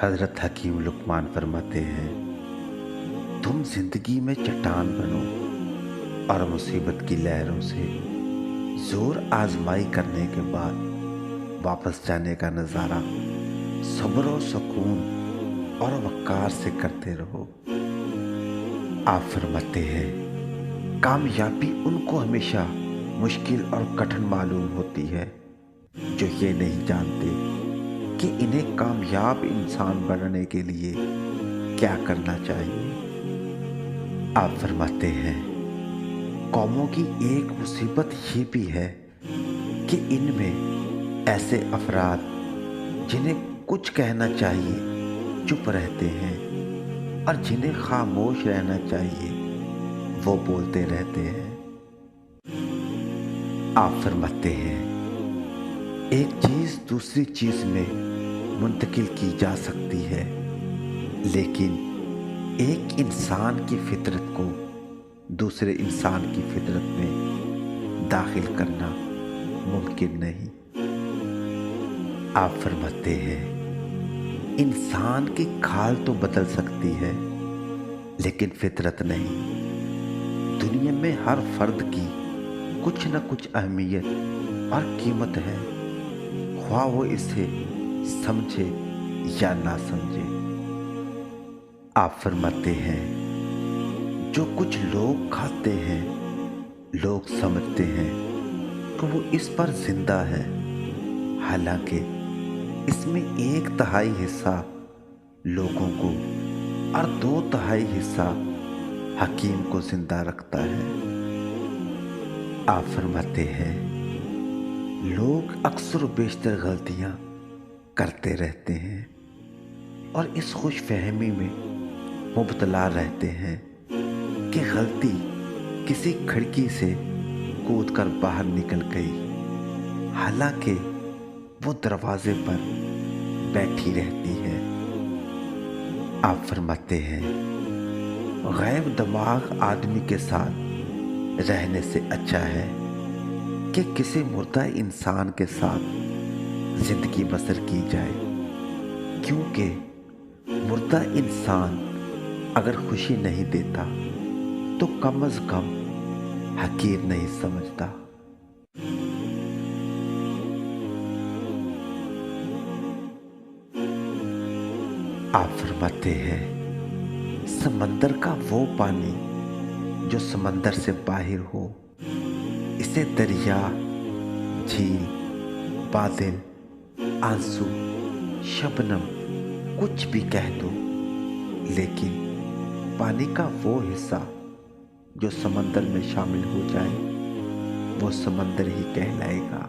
حضرت حکیم لقمان فرماتے ہیں، تم زندگی میں چٹان بنو اور مصیبت کی لہروں سے زور آزمائی کرنے کے بعد واپس جانے کا نظارہ صبر و سکون اور وقار سے کرتے رہو۔ آپ فرماتے ہیں، کامیابی ان کو ہمیشہ مشکل اور کٹھن معلوم ہوتی ہے جو یہ نہیں جانتے کہ انہیں کامیاب انسان بننے کے لیے کیا کرنا چاہیے۔ آپ فرماتے ہیں، قوموں کی ایک مصیبت یہ بھی ہے کہ ان میں ایسے افراد جنہیں کچھ کہنا چاہیے چپ رہتے ہیں، اور جنہیں خاموش رہنا چاہیے وہ بولتے رہتے ہیں۔ آپ فرماتے ہیں، ایک چیز دوسری چیز میں منتقل کی جا سکتی ہے، لیکن ایک انسان کی فطرت کو دوسرے انسان کی فطرت میں داخل کرنا ممکن نہیں۔ آپ فرماتے ہیں، انسان کی کھال تو بدل سکتی ہے لیکن فطرت نہیں۔ دنیا میں ہر فرد کی کچھ نہ کچھ اہمیت اور قیمت ہے، خواہ وہ اسے سمجھے یا نہ سمجھے۔ آپ فرماتے ہیں، جو کچھ لوگ کھاتے ہیں لوگ سمجھتے ہیں کہ وہ اس پر زندہ ہے، حالانکہ اس میں 1/3 حصہ لوگوں کو اور 2/3 حصہ حکیم کو زندہ رکھتا ہے۔ آپ فرماتے ہیں، لوگ اکثر و بیشتر غلطیاں کرتے رہتے ہیں اور اس خوش فہمی میں مبتلا رہتے ہیں کہ غلطی کسی کھڑکی سے کود کر باہر نکل گئی، حالانکہ وہ دروازے پر بیٹھی رہتی ہے۔ آپ فرماتے ہیں، غائب دماغ آدمی کے ساتھ رہنے سے اچھا ہے کہ کسی مردہ انسان کے ساتھ زندگی بسر کی جائے، کیونکہ مردہ انسان اگر خوشی نہیں دیتا تو کم از کم حقیر نہیں سمجھتا۔ آپ فرماتے ہیں، سمندر کا وہ پانی جو سمندر سے باہر ہو، اسے دریا، جھیل، بادل، آنسو، شبنم کچھ بھی کہہ دو، لیکن پانی کا وہ حصہ جو سمندر میں شامل ہو جائے وہ سمندر ہی کہلائے گا۔